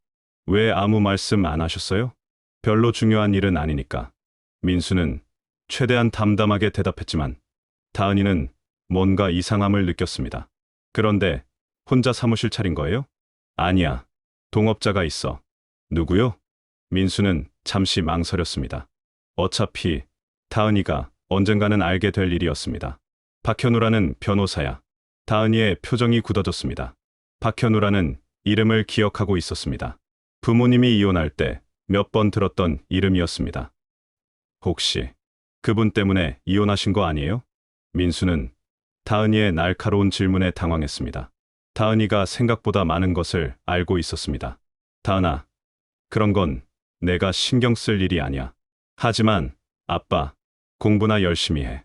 왜 아무 말씀 안 하셨어요? 별로 중요한 일은 아니니까. 민수는 최대한 담담하게 대답했지만 다은이는 뭔가 이상함을 느꼈습니다. 그런데 혼자 사무실 차린 거예요? 아니야. 동업자가 있어. 누구요? 민수는 잠시 망설였습니다. 어차피 다은이가 언젠가는 알게 될 일이었습니다. 박현우라는 변호사야. 다은이의 표정이 굳어졌습니다. 박현우라는 이름을 기억하고 있었습니다. 부모님이 이혼할 때 몇 번 들었던 이름이었습니다. 혹시 그분 때문에 이혼하신 거 아니에요? 민수는 다은이의 날카로운 질문에 당황했습니다. 다은이가 생각보다 많은 것을 알고 있었습니다. 다은아, 그런 건 내가 신경 쓸 일이 아니야. 하지만 아빠, 공부나 열심히 해.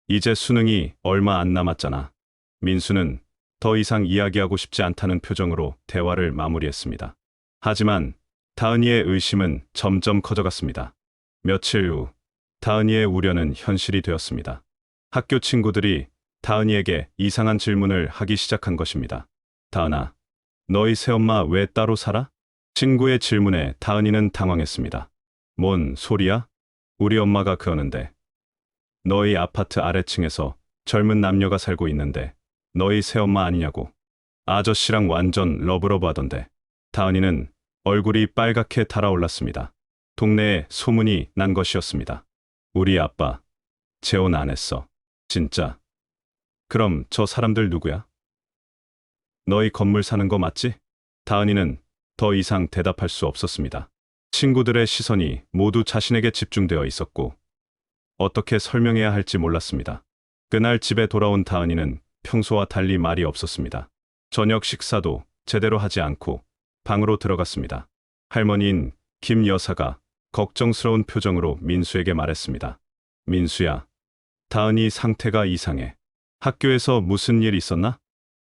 이제 수능이 얼마 안 남았잖아. 민수는 더 이상 이야기하고 싶지 않다는 표정으로 대화를 마무리했습니다. 하지만 다은이의 의심은 점점 커져갔습니다. 며칠 후 다은이의 우려는 현실이 되었습니다. 학교 친구들이 다은이에게 이상한 질문을 하기 시작한 것입니다. 다은아, 너희 새엄마 왜 따로 살아? 친구의 질문에 다은이는 당황했습니다. 뭔 소리야? 우리 엄마가 그러는데. 너희 아파트 아래층에서 젊은 남녀가 살고 있는데 너희 새엄마 아니냐고. 아저씨랑 완전 러브러브 하던데. 다은이는 얼굴이 빨갛게 달아올랐습니다. 동네에 소문이 난 것이었습니다. 우리 아빠 재혼 안 했어. 진짜. 그럼 저 사람들 누구야? 너희 건물 사는 거 맞지? 다은이는 더 이상 대답할 수 없었습니다. 친구들의 시선이 모두 자신에게 집중되어 있었고 어떻게 설명해야 할지 몰랐습니다. 그날 집에 돌아온 다은이는 평소와 달리 말이 없었습니다. 저녁 식사도 제대로 하지 않고 방으로 들어갔습니다. 할머니인 김 여사가 걱정스러운 표정으로 민수에게 말했습니다. 민수야, 다은이 상태가 이상해. 학교에서 무슨 일 있었나?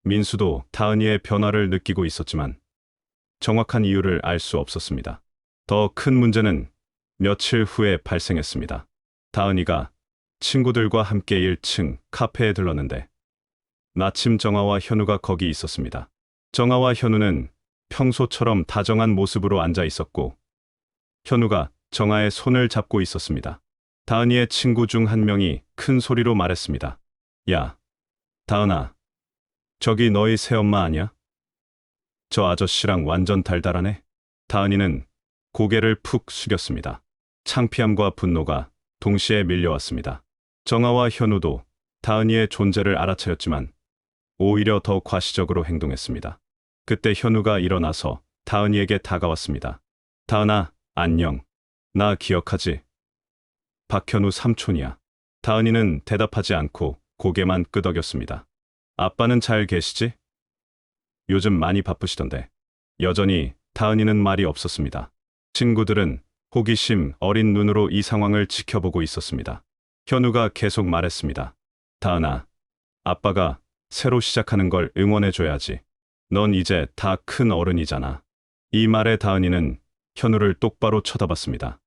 민수도 다은이의 변화를 느끼고 있었지만 정확한 이유를 알 수 없었습니다. 더 큰 문제는 며칠 후에 발생했습니다. 다은이가 친구들과 함께 1층 카페에 들렀는데 마침 정아와 현우가 거기 있었습니다. 정아와 현우는 평소처럼 다정한 모습으로 앉아 있었고 현우가 정아의 손을 잡고 있었습니다. 다은이의 친구 중 한 명이 큰 소리로 말했습니다. 야, 다은아, 저기 너희 새엄마 아니야? 저 아저씨랑 완전 달달하네. 다은이는 고개를 푹 숙였습니다. 창피함과 분노가 동시에 밀려왔습니다. 정아와 현우도 다은이의 존재를 알아차렸지만 오히려 더 과시적으로 행동했습니다. 그때 현우가 일어나서 다은이에게 다가왔습니다. 다은아, 안녕. 나 기억하지? 박현우 삼촌이야. 다은이는 대답하지 않고 고개만 끄덕였습니다. 아빠는 잘 계시지? 요즘 많이 바쁘시던데. 여전히 다은이는 말이 없었습니다. 친구들은 호기심 어린 눈으로 이 상황을 지켜보고 있었습니다. 현우가 계속 말했습니다. 다은아, 아빠가 새로 시작하는 걸 응원해줘야지. 넌 이제 다 큰 어른이잖아. 이 말에 다은이는 현우를 똑바로 쳐다봤습니다.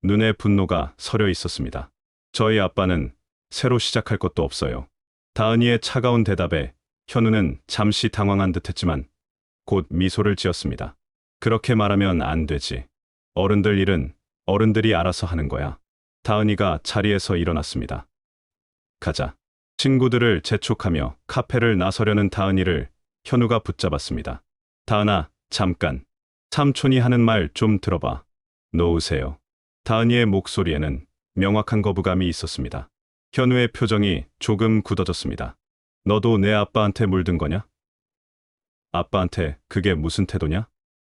눈에 분노가 서려 있었습니다. 저희 아빠는 새로 시작할 것도 없어요. 다은이의 차가운 대답에 현우는 잠시 당황한 듯했지만 곧 미소를 지었습니다. 그렇게 말하면 안 되지. 어른들 일은 어른들이 알아서 하는 거야. 다은이가 자리에서 일어났습니다. 가자. 친구들을 재촉하며 카페를 나서려는 다은이를 현우가 붙잡았습니다. 다은아, 잠깐. 삼촌이 하는 말 좀 들어봐. 놓으세요. 다은이의 목소리에는 명확한 거부감이 있었습니다. 현우의 표정이 조금 굳어졌습니다. 너도 내 아빠한테 물든 거냐? 아빠한테 그게 무슨 태도냐?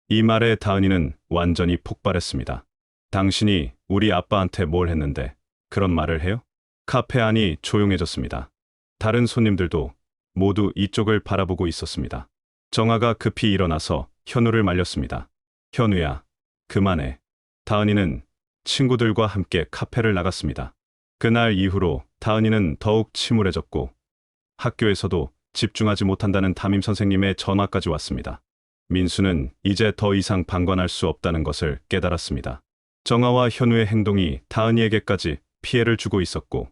이 말에 다은이는 완전히 폭발했습니다. 당신이 우리 아빠한테 뭘 했는데 그런 말을 해요? 카페 안이 조용해졌습니다. 다른 손님들도 모두 이쪽을 바라보고 있었습니다. 정아가 급히 일어나서 현우를 말렸습니다. 현우야, 그만해. 다은이는 친구들과 함께 카페를 나갔습니다. 그날 이후로 다은이는 더욱 침울해졌고 학교에서도 집중하지 못한다는 담임 선생님의 전화까지 왔습니다. 민수는 이제 더 이상 방관할 수 없다는 것을 깨달았습니다. 정아와 현우의 행동이 다은이에게까지 피해를 주고 있었고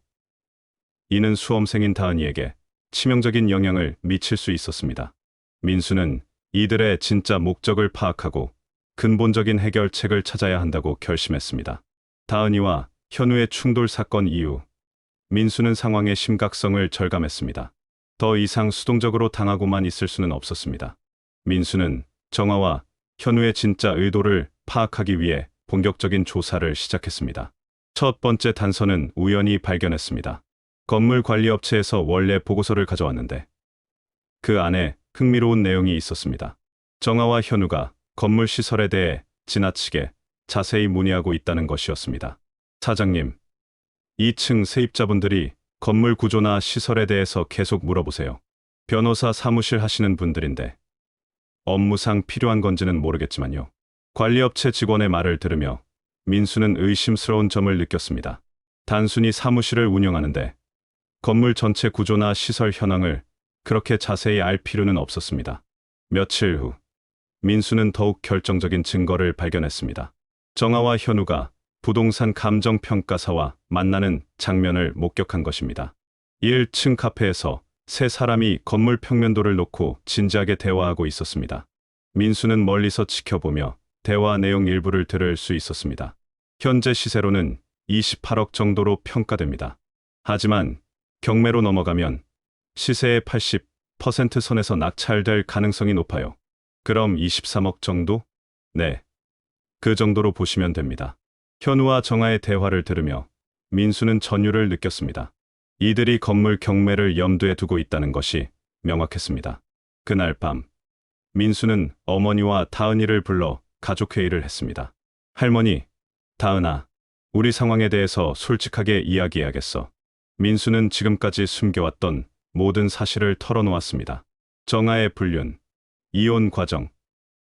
이는 수험생인 다은이에게 치명적인 영향을 미칠 수 있었습니다. 민수는 이들의 진짜 목적을 파악하고 근본적인 해결책을 찾아야 한다고 결심했습니다. 다은이와 현우의 충돌 사건 이후 민수는 상황의 심각성을 절감했습니다. 더 이상 수동적으로 당하고만 있을 수는 없었습니다. 민수는 정아와 현우의 진짜 의도를 파악하기 위해 본격적인 조사를 시작했습니다. 첫 번째 단서는 우연히 발견했습니다. 건물 관리업체에서 원래 보고서를 가져왔는데 그 안에 흥미로운 내용이 있었습니다. 정아와 현우가 건물 시설에 대해 지나치게 자세히 문의하고 있다는 것이었습니다. 사장님, 2층 세입자분들이 건물 구조나 시설에 대해서 계속 물어보세요. 변호사 사무실 하시는 분들인데 업무상 필요한 건지는 모르겠지만요. 관리업체 직원의 말을 들으며 민수는 의심스러운 점을 느꼈습니다. 단순히 사무실을 운영하는데 건물 전체 구조나 시설 현황을 그렇게 자세히 알 필요는 없었습니다. 며칠 후 민수는 더욱 결정적인 증거를 발견했습니다. 정아와 현우가 부동산 감정평가사와 만나는 장면을 목격한 것입니다. 1층 카페에서 세 사람이 건물 평면도를 놓고 진지하게 대화하고 있었습니다. 민수는 멀리서 지켜보며 대화 내용 일부를 들을 수 있었습니다. 현재 시세로는 28억 정도로 평가됩니다. 하지만 경매로 넘어가면 시세의 80% 선에서 낙찰될 가능성이 높아요. 그럼 23억 정도? 네. 그 정도로 보시면 됩니다. 현우와 정아의 대화를 들으며 민수는 전율을 느꼈습니다. 이들이 건물 경매를 염두에 두고 있다는 것이 명확했습니다. 그날 밤, 민수는 어머니와 다은이를 불러 가족회의를 했습니다. 할머니, 다은아, 우리 상황에 대해서 솔직하게 이야기해야겠어. 민수는 지금까지 숨겨왔던 모든 사실을 털어놓았습니다. 정아의 불륜, 이혼 과정,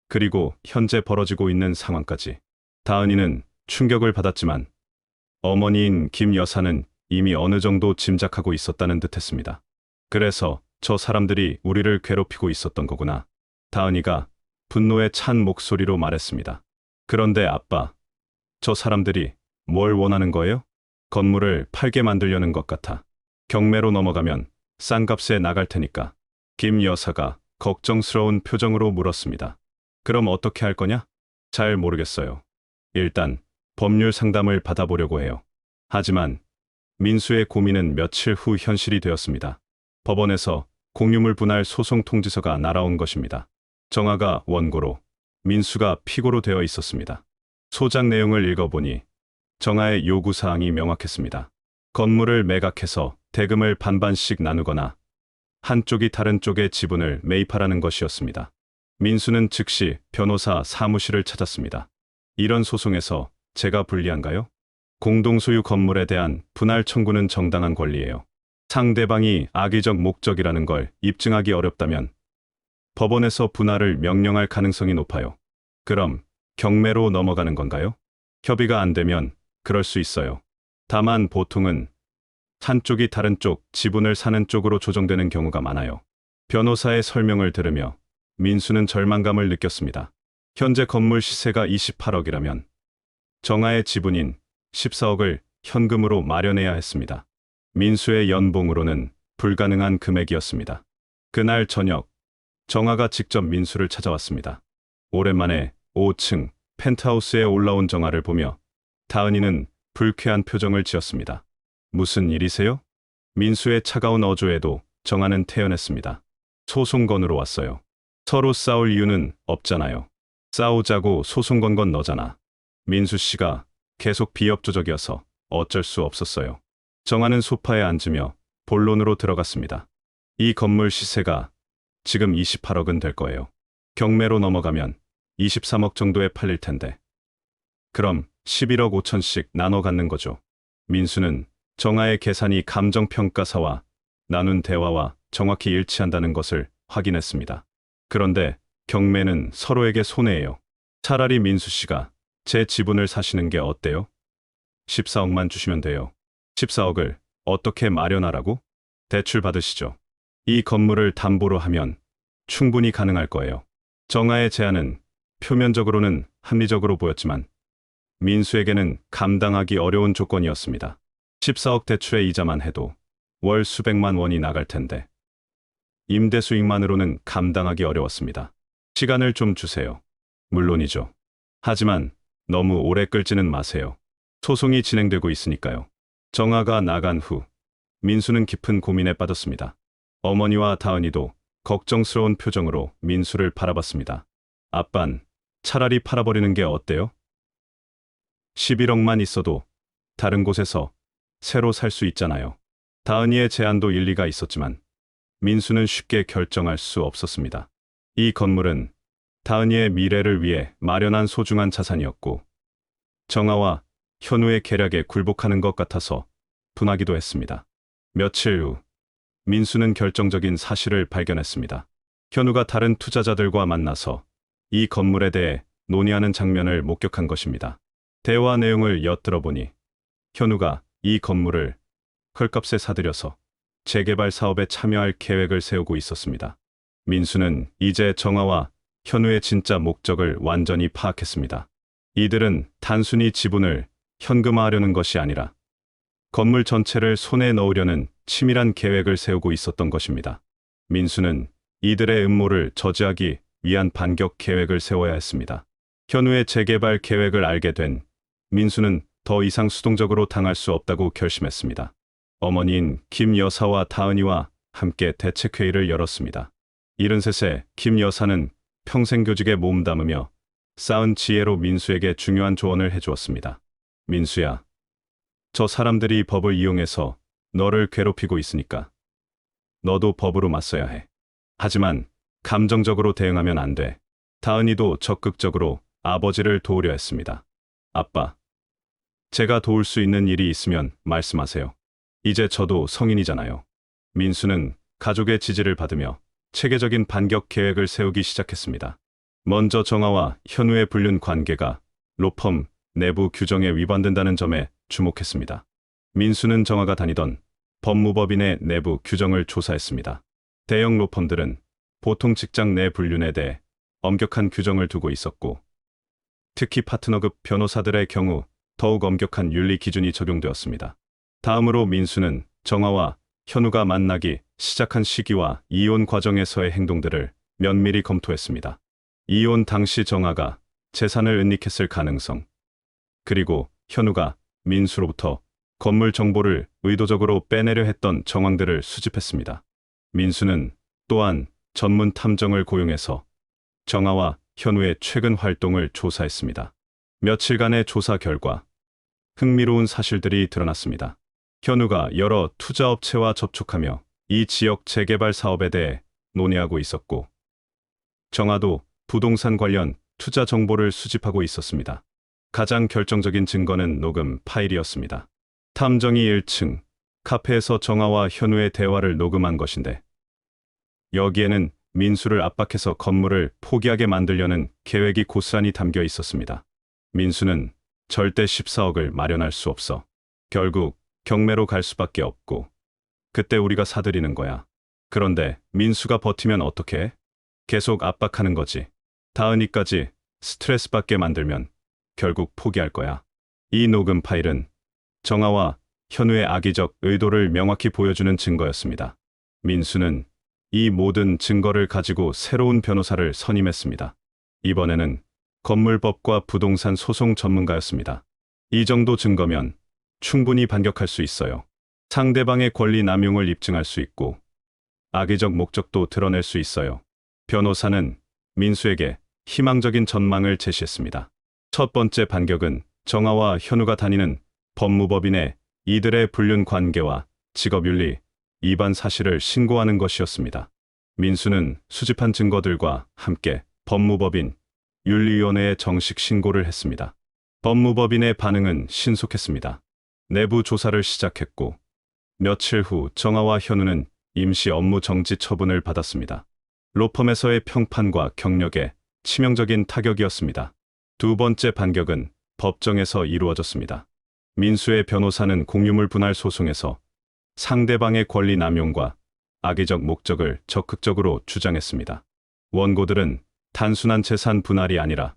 그리고 현재 벌어지고 있는 상황까지. 다은이는 충격을 받았지만 어머니인 김 여사는 이미 어느 정도 짐작하고 있었다는 듯했습니다. 그래서 저 사람들이 우리를 괴롭히고 있었던 거구나. 다은이가 분노에 찬 목소리로 말했습니다. 그런데 아빠, 저 사람들이 뭘 원하는 거예요? 건물을 팔게 만들려는 것 같아. 경매로 넘어가면 싼 값에 나갈 테니까. 김 여사가 걱정스러운 표정으로 물었습니다. 그럼 어떻게 할 거냐? 잘 모르겠어요. 일단 법률 상담을 받아보려고 해요. 하지만 민수의 고민은 며칠 후 현실이 되었습니다. 법원에서 공유물 분할 소송 통지서가 날아온 것입니다. 정아가 원고로, 민수가 피고로 되어 있었습니다. 소장 내용을 읽어보니 정하의 요구사항이 명확했습니다. 건물을 매각해서 대금을 반반씩 나누거나 한쪽이 다른 쪽의 지분을 매입하라는 것이었습니다. 민수는 즉시 변호사 사무실을 찾았습니다. 이런 소송에서 제가 불리한가요? 공동소유 건물에 대한 분할 청구는 정당한 권리예요. 상대방이 악의적 목적이라는 걸 입증하기 어렵다면 법원에서 분할을 명령할 가능성이 높아요. 그럼 경매로 넘어가는 건가요? 협의가 안 되면 그럴 수 있어요. 다만 보통은 한쪽이 다른 쪽 지분을 사는 쪽으로 조정되는 경우가 많아요. 변호사의 설명을 들으며 민수는 절망감을 느꼈습니다. 현재 건물 시세가 28억이라면 정하의 지분인 14억을 현금으로 마련해야 했습니다. 민수의 연봉으로는 불가능한 금액이었습니다. 그날 저녁, 정하가 직접 민수를 찾아왔습니다. 오랜만에 5층 펜트하우스에 올라온 정하를 보며 다은이는 불쾌한 표정을 지었습니다. 무슨 일이세요? 민수의 차가운 어조에도 정하는 태연했습니다. 소송 건으로 왔어요. 서로 싸울 이유는 없잖아요. 싸우자고 소송 건 건 너잖아. 민수 씨가 계속 비협조적이어서 어쩔 수 없었어요. 정하는 소파에 앉으며 본론으로 들어갔습니다. 이 건물 시세가 지금 28억은 될 거예요. 경매로 넘어가면 23억 정도에 팔릴 텐데. 그럼 11억 5천씩 나눠 갖는 거죠. 민수는 정하의 계산이 감정평가사와 나눈 대화와 정확히 일치한다는 것을 확인했습니다. 그런데 경매는 서로에게 손해예요. 차라리 민수 씨가 제 지분을 사시는 게 어때요? 14억만 주시면 돼요. 14억을 어떻게 마련하라고? 대출 받으시죠. 이 건물을 담보로 하면 충분히 가능할 거예요. 정하의 제안은 표면적으로는 합리적으로 보였지만 민수에게는 감당하기 어려운 조건이었습니다. 14억 대출의 이자만 해도 월 수백만 원이 나갈 텐데 임대 수익만으로는 감당하기 어려웠습니다. 시간을 좀 주세요. 물론이죠. 하지만 너무 오래 끌지는 마세요. 소송이 진행되고 있으니까요. 정하가 나간 후 민수는 깊은 고민에 빠졌습니다. 어머니와 다은이도 걱정스러운 표정으로 민수를 바라봤습니다. 아빤 차라리 팔아버리는 게 어때요? 11억만 있어도 다른 곳에서 새로 살 수 있잖아요. 다은이의 제안도 일리가 있었지만 민수는 쉽게 결정할 수 없었습니다. 이 건물은 다은이의 미래를 위해 마련한 소중한 자산이었고 정하와 현우의 계략에 굴복하는 것 같아서 분하기도 했습니다. 며칠 후 민수는 결정적인 사실을 발견했습니다. 현우가 다른 투자자들과 만나서 이 건물에 대해 논의하는 장면을 목격한 것입니다. 대화 내용을 엿들어보니 현우가 이 건물을 헐값에 사들여서 재개발 사업에 참여할 계획을 세우고 있었습니다. 민수는 이제 정하와 현우의 진짜 목적을 완전히 파악했습니다. 이들은 단순히 지분을 현금화하려는 것이 아니라 건물 전체를 손에 넣으려는 치밀한 계획을 세우고 있었던 것입니다. 민수는 이들의 음모를 저지하기 위한 반격 계획을 세워야 했습니다. 현우의 재개발 계획을 알게 된 민수는 더 이상 수동적으로 당할 수 없다고 결심했습니다. 어머니인 김 여사와 다은이와 함께 대책회의를 열었습니다. 73세 김 여사는 평생 교직에 몸담으며 쌓은 지혜로 민수에게 중요한 조언을 해주었습니다. 민수야, 저 사람들이 법을 이용해서 너를 괴롭히고 있으니까 너도 법으로 맞서야 해. 하지만 감정적으로 대응하면 안 돼. 다은이도 적극적으로 아버지를 도우려 했습니다. 아빠, 제가 도울 수 있는 일이 있으면 말씀하세요. 이제 저도 성인이잖아요. 민수는 가족의 지지를 받으며 체계적인 반격 계획을 세우기 시작했습니다. 먼저 정하와 현우의 불륜 관계가 로펌 내부 규정에 위반된다는 점에 주목했습니다. 민수는 정하가 다니던 법무법인의 내부 규정을 조사했습니다. 대형 로펌들은 보통 직장 내 불륜에 대해 엄격한 규정을 두고 있었고 특히 파트너급 변호사들의 경우 더욱 엄격한 윤리 기준이 적용되었습니다. 다음으로 민수는 정하와 현우가 만나기 시작한 시기와 이혼 과정에서의 행동들을 면밀히 검토했습니다. 이혼 당시 정하가 재산을 은닉했을 가능성, 그리고 현우가 민수로부터 건물 정보를 의도적으로 빼내려 했던 정황들을 수집했습니다. 민수는 또한 전문 탐정을 고용해서 정하와 현우의 최근 활동을 조사했습니다. 며칠간의 조사 결과 흥미로운 사실들이 드러났습니다. 현우가 여러 투자업체와 접촉하며 이 지역 재개발 사업에 대해 논의하고 있었고, 정아도 부동산 관련 투자 정보를 수집하고 있었습니다. 가장 결정적인 증거는 녹음 파일이었습니다. 탐정이 1층 카페에서 정아와 현우의 대화를 녹음한 것인데, 여기에는 민수를 압박해서 건물을 포기하게 만들려는 계획이 고스란히 담겨 있었습니다. 민수는 절대 14억을 마련할 수 없어. 결국 경매로 갈 수밖에 없고, 그때 우리가 사들이는 거야. 그런데 민수가 버티면 어떡해? 계속 압박하는 거지. 다은이까지 스트레스 받게 만들면 결국 포기할 거야. 이 녹음 파일은 정아와 현우의 악의적 의도를 명확히 보여주는 증거였습니다. 민수는 이 모든 증거를 가지고 새로운 변호사를 선임했습니다. 이번에는 건물법과 부동산 소송 전문가였습니다. 이 정도 증거면 충분히 반격할 수 있어요. 상대방의 권리 남용을 입증할 수 있고, 악의적 목적도 드러낼 수 있어요. 변호사는 민수에게 희망적인 전망을 제시했습니다. 첫 번째 반격은 정아와 현우가 다니는 법무법인에 이들의 불륜 관계와 직업윤리 위반 사실을 신고하는 것이었습니다. 민수는 수집한 증거들과 함께 법무법인 윤리위원회에 정식 신고를 했습니다. 법무법인의 반응은 신속했습니다. 내부 조사를 시작했고, 며칠 후 정아와 현우는 임시 업무 정지 처분을 받았습니다. 로펌에서의 평판과 경력에 치명적인 타격이었습니다. 두 번째 반격은 법정에서 이루어졌습니다. 민수의 변호사는 공유물 분할 소송에서 상대방의 권리 남용과 악의적 목적을 적극적으로 주장했습니다. 원고들은 단순한 재산 분할이 아니라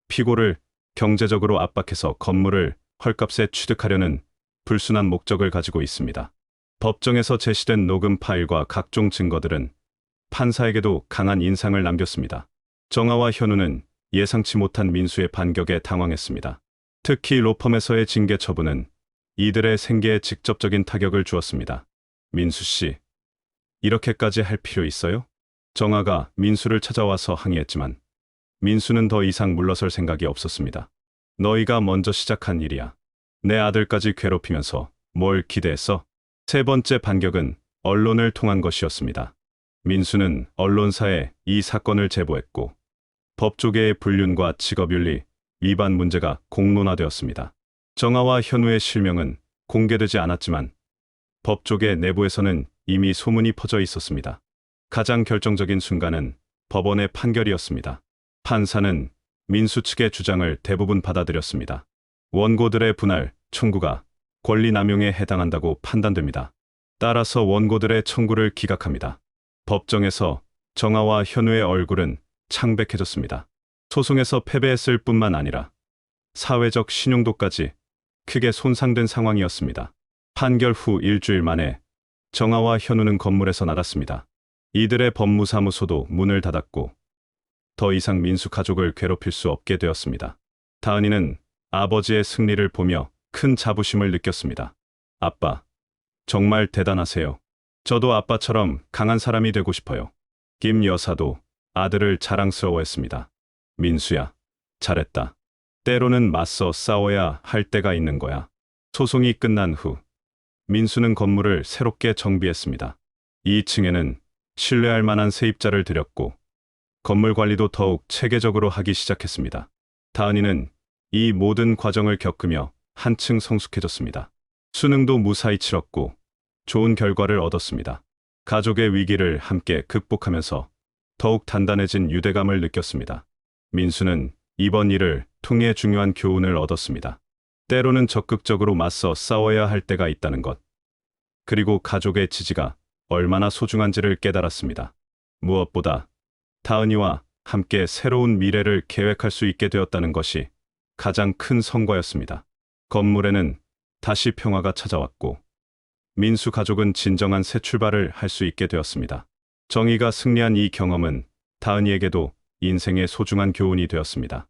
피고를 경제적으로 압박해서 건물을 헐값에 취득하려는 불순한 목적을 가지고 있습니다. 법정에서 제시된 녹음 파일과 각종 증거들은 판사에게도 강한 인상을 남겼습니다. 정아와 현우는 예상치 못한 민수의 반격에 당황했습니다. 특히 로펌에서의 징계 처분은 이들의 생계에 직접적인 타격을 주었습니다. 민수 씨, 이렇게까지 할 필요 있어요? 정아가 민수를 찾아와서 항의했지만 민수는 더 이상 물러설 생각이 없었습니다. 너희가 먼저 시작한 일이야. 내 아들까지 괴롭히면서 뭘 기대했어? 세 번째 반격은 언론을 통한 것이었습니다. 민수는 언론사에 이 사건을 제보했고, 법조계의 불륜과 직업윤리 위반 문제가 공론화되었습니다. 정아와 현우의 실명은 공개되지 않았지만 법조계 내부에서는 이미 소문이 퍼져 있었습니다. 가장 결정적인 순간은 법원의 판결이었습니다. 판사는 민수 측의 주장을 대부분 받아들였습니다. 원고들의 분할 청구가 권리 남용에 해당한다고 판단됩니다. 따라서 원고들의 청구를 기각합니다. 법정에서 정아와 현우의 얼굴은 창백해졌습니다. 소송에서 패배했을 뿐만 아니라 사회적 신용도까지 크게 손상된 상황이었습니다. 판결 후 일주일 만에 정아와 현우는 건물에서 나갔습니다. 이들의 법무사무소도 문을 닫았고, 더 이상 민수 가족을 괴롭힐 수 없게 되었습니다. 다은이는 아버지의 승리를 보며 큰 자부심을 느꼈습니다. 아빠, 정말 대단하세요. 저도 아빠처럼 강한 사람이 되고 싶어요. 김 여사도 아들을 자랑스러워했습니다. 민수야, 잘했다. 때로는 맞서 싸워야 할 때가 있는 거야. 소송이 끝난 후 민수는 건물을 새롭게 정비했습니다. 2층에는 신뢰할 만한 세입자를 들였고, 건물 관리도 더욱 체계적으로 하기 시작했습니다. 다은이는 이 모든 과정을 겪으며 한층 성숙해졌습니다. 수능도 무사히 치렀고 좋은 결과를 얻었습니다. 가족의 위기를 함께 극복하면서 더욱 단단해진 유대감을 느꼈습니다. 민수는 이번 일을 통해 중요한 교훈을 얻었습니다. 때로는 적극적으로 맞서 싸워야 할 때가 있다는 것. 그리고 가족의 지지가 얼마나 소중한지를 깨달았습니다. 무엇보다 다은이와 함께 새로운 미래를 계획할 수 있게 되었다는 것이 가장 큰 성과였습니다. 건물에는 다시 평화가 찾아왔고, 민수 가족은 진정한 새 출발을 할 수 있게 되었습니다. 정의가 승리한 이 경험은 다은이에게도 인생의 소중한 교훈이 되었습니다.